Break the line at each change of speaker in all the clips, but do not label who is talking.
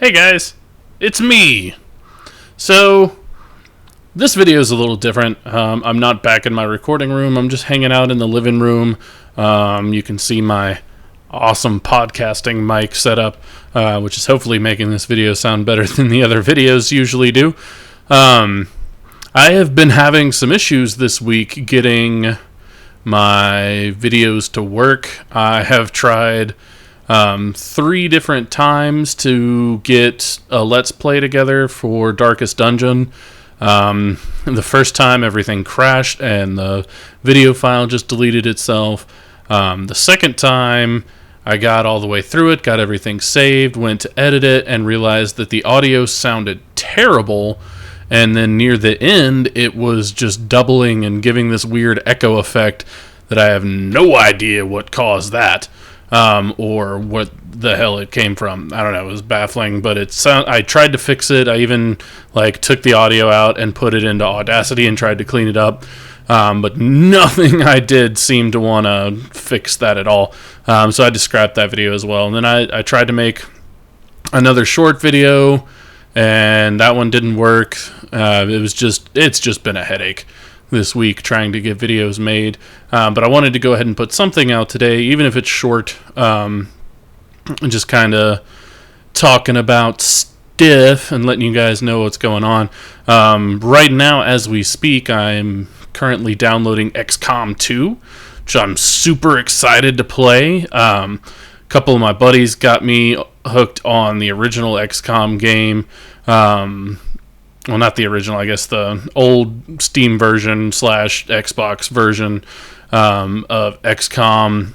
Hey guys, it's me. So, this video is a little different. I'm not back in my recording room. I'm just hanging out in the living room. You can see my awesome podcasting mic setup, which is hopefully making this video sound better than the other videos usually do. I have been having some issues this week getting my videos to work. I have tried 3 different times to get a Let's Play together for Darkest Dungeon. The first time everything crashed and the video file just deleted itself. The second time I got all the way through it, got everything saved, went to edit it, and realized that the audio sounded terrible. And then near the end, it was just doubling and giving this weird echo effect that I have no idea what caused that. Or what the hell it came from. I don't know. It was baffling, but I tried to fix it. I even took the audio out and put it into Audacity and tried to clean it up. But nothing I did seemed to want to fix that at all. So I just scrapped that video as well. And then I tried to make another short video, and that one didn't work. It's just been a headache this week trying to get videos made, but I wanted to go ahead and put something out today, even if it's short, just kind of talking about stuff and letting you guys know what's going on. Right now, as we speak, I'm currently downloading XCOM 2, which I'm super excited to play. A couple of my buddies got me hooked on the original XCOM game. Well, not the original, I guess the old Steam version / Xbox version of XCOM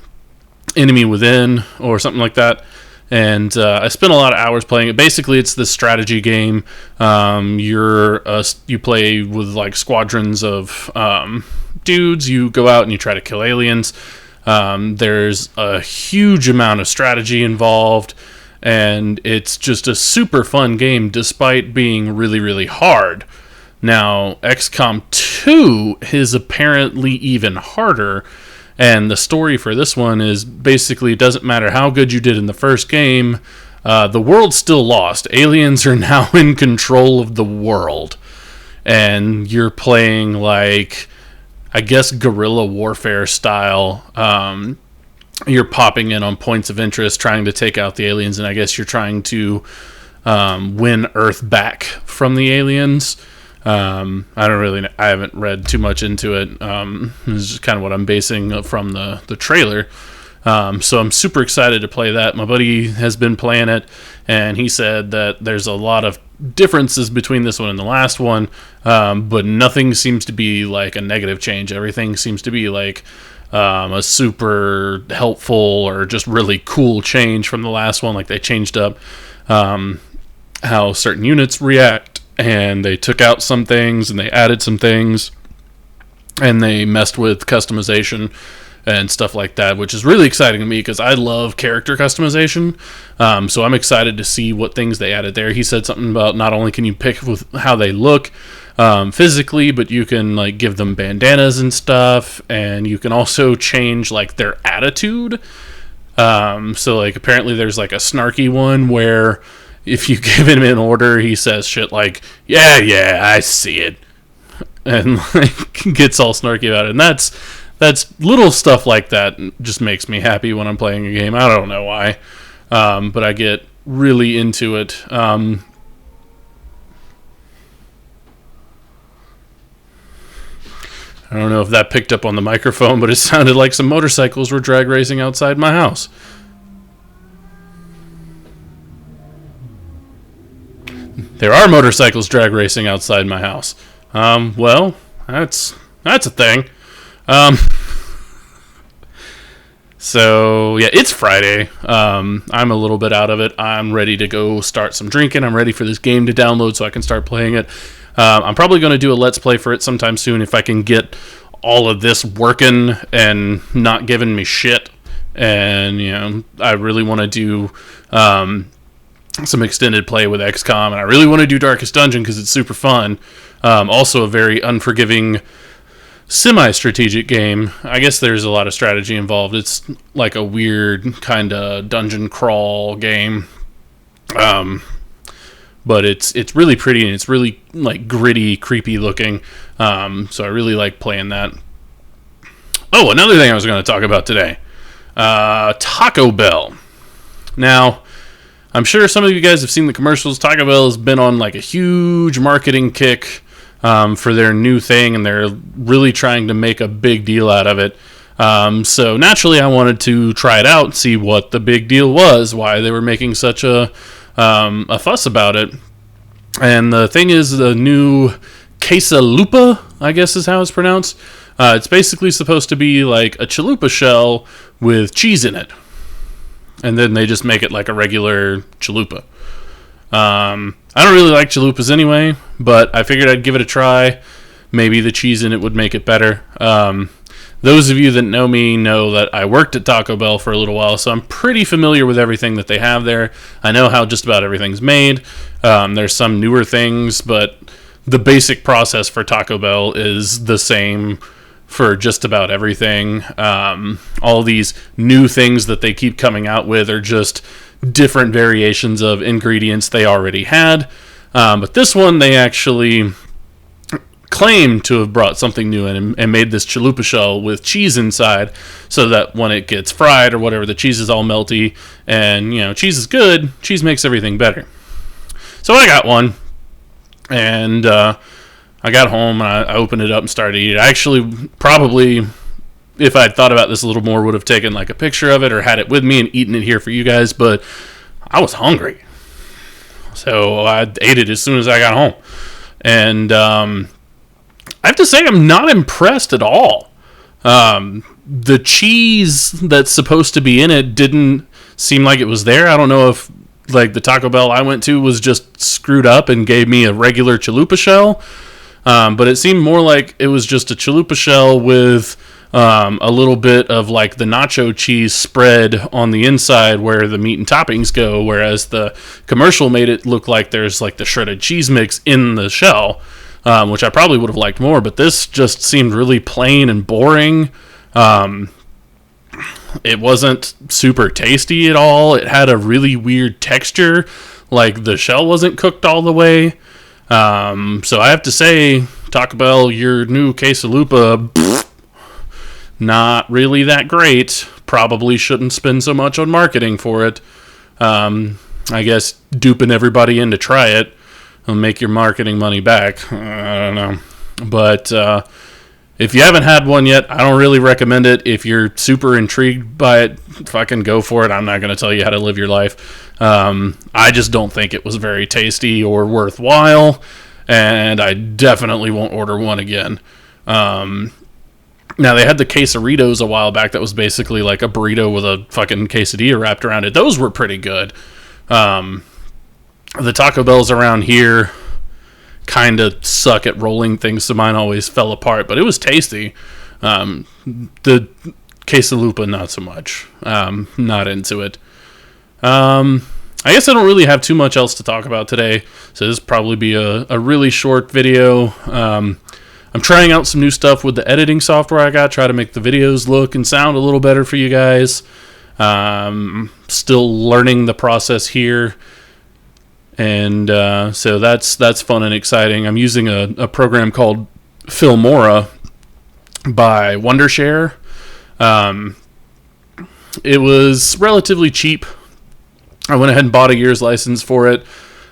Enemy Within or something like that. And I spent a lot of hours playing it. Basically, it's this strategy game. You play with squadrons of dudes. You go out and you try to kill aliens. There's a huge amount of strategy involved. And it's just a super fun game despite being really, really hard. Now, XCOM 2 is apparently even harder, and the story for this one is basically it doesn't matter how good you did in the first game, the world's still lost. Aliens are now in control of the world, and you're playing I guess guerrilla warfare style. You're popping in on points of interest, trying to take out the aliens, and I guess you're trying to win Earth back from the aliens. I haven't read too much into it. This is just kind of what I'm basing from the trailer. So I'm super excited to play that. My buddy has been playing it, and he said that there's a lot of differences between this one and the last one, but nothing seems to be a negative change. Everything seems to be a super helpful or just really cool change from the last one. They changed up how certain units react, and they took out some things and they added some things, and they messed with customization and stuff like that, which is really exciting to me because I love character customization. So I'm excited to see what things they added there. He said something about not only can you pick with how they look physically, but you can give them bandanas and stuff, and you can also change their attitude. So apparently there's a snarky one where if you give him an order, he says shit yeah, I see it, and gets all snarky about it. And that's little stuff like that just makes me happy when I'm playing a game. I don't know why, but I get really into it. I don't know if that picked up on the microphone, but it sounded like some motorcycles were drag racing outside my house. There are motorcycles drag racing outside my house. Well, that's a thing. So, yeah, it's Friday. I'm a little bit out of it. I'm ready to go start some drinking. I'm ready for this game to download so I can start playing it. I'm probably going to do a Let's Play for it sometime soon if I can get all of this working and not giving me shit. And, I really want to do some extended play with XCOM, and I really want to do Darkest Dungeon because it's super fun. Also a very unforgiving semi-strategic game. I guess there's a lot of strategy involved. It's a weird kind of dungeon crawl game. but it's really pretty, and it's really like gritty, creepy looking. So I really like playing that. Oh, another thing I was going to talk about today, Taco Bell. Now, I'm sure some of you guys have seen the commercials. Taco Bell has been on like a huge marketing kick for their new thing, and they're really trying to make a big deal out of it. So naturally, I wanted to try it out, see what the big deal was, why they were making such a fuss about it. And the thing is, the new Quesalupa, I guess is how it's pronounced. It's basically supposed to be like a chalupa shell with cheese in it. And then they just make it like a regular chalupa. I don't really like chalupas anyway, but I figured I'd give it a try. Maybe the cheese in it would make it better. Those of you that know me know that I worked at Taco Bell for a little while, so I'm pretty familiar with everything that they have there. I know how just about everything's made. There's some newer things, but the basic process for Taco Bell is the same for just about everything. All these new things that they keep coming out with are just different variations of ingredients they already had. But this one, they actually claim to have brought something new in and made this chalupa shell with cheese inside, so that when it gets fried or whatever, the cheese is all melty, and cheese is good. Cheese makes everything better. So I got one, and I got home and I opened it up and started eating it. I actually probably, if I'd thought about this a little more, would have taken like a picture of it or had it with me and eaten it here for you guys, but I was hungry, so I ate it as soon as I got home. And I have to say, I'm not impressed at all. The cheese that's supposed to be in it didn't seem like it was there. I don't know if like the Taco Bell I went to was just screwed up and gave me a regular chalupa shell. But it seemed more like it was just a chalupa shell with a little bit of like the nacho cheese spread on the inside where the meat and toppings go, whereas the commercial made it look like there's like the shredded cheese mix in the shell, which I probably would have liked more, but this just seemed really plain and boring. It wasn't super tasty at all. It had a really weird texture, like the shell wasn't cooked all the way. So I have to say, Taco Bell, your new Quesalupa, not really that great. Probably shouldn't spend so much on marketing for it. I guess duping everybody in to try it will make your marketing money back. I don't know. But if you haven't had one yet, I don't really recommend it. If you're super intrigued by it, fucking go for it. I'm not going to tell you how to live your life. I just don't think it was very tasty or worthwhile, and I definitely won't order one again. Now, they had the quesaritos a while back that was basically like a burrito with a fucking quesadilla wrapped around it. Those were pretty good. The Taco Bells around here kind of suck at rolling things, so mine always fell apart, but it was tasty. The Quesalupa, not so much. Not into it. I guess I don't really have too much else to talk about today, so this will probably be a really short video. I'm trying out some new stuff with the editing software I got, try to make the videos look and sound a little better for you guys. Still learning the process here. And so that's fun and exciting. I'm using a program called Filmora by Wondershare. It was relatively cheap. I went ahead and bought a year's license for it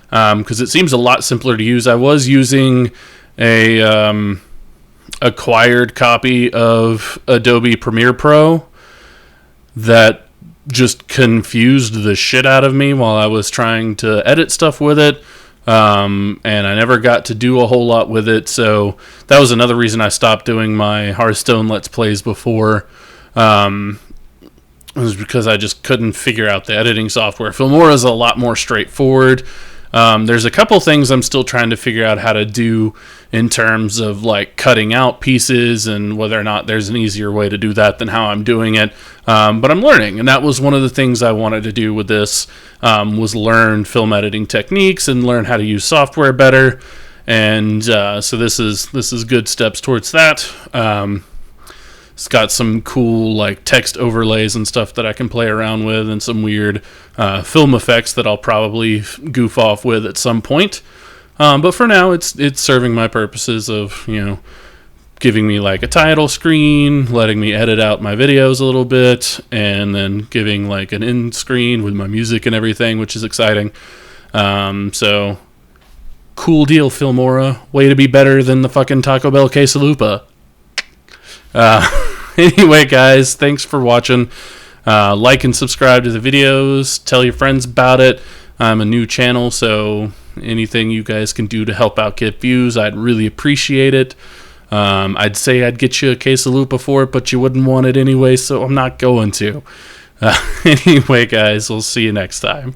because it seems a lot simpler to use. I was using a acquired copy of Adobe Premiere Pro that just confused the shit out of me while I was trying to edit stuff with it, and I never got to do a whole lot with it, so that was another reason I stopped doing my Hearthstone Let's Plays before. It was because I just couldn't figure out the editing software. Filmora is a lot more straightforward. There's a couple things I'm still trying to figure out how to do in terms of like cutting out pieces and whether or not there's an easier way to do that than how I'm doing it. But I'm learning, and that was one of the things I wanted to do with this, was learn film editing techniques and learn how to use software better. And so this is good steps towards that. It's got some cool like text overlays and stuff that I can play around with, and some weird film effects that I'll probably goof off with at some point. But for now, it's serving my purposes of, giving me like a title screen, letting me edit out my videos a little bit, and then giving like an end screen with my music and everything, which is exciting. So cool deal, Filmora. Way to be better than the fucking Taco Bell Quesalupa. Anyway, guys, thanks for watching. Like and subscribe to the videos. Tell your friends about it. I'm a new channel, so anything you guys can do to help out get views, I'd really appreciate it. I'd say I'd get you a Quesalupa for it, but you wouldn't want it anyway, so I'm not going to. Anyway, guys, we'll see you next time.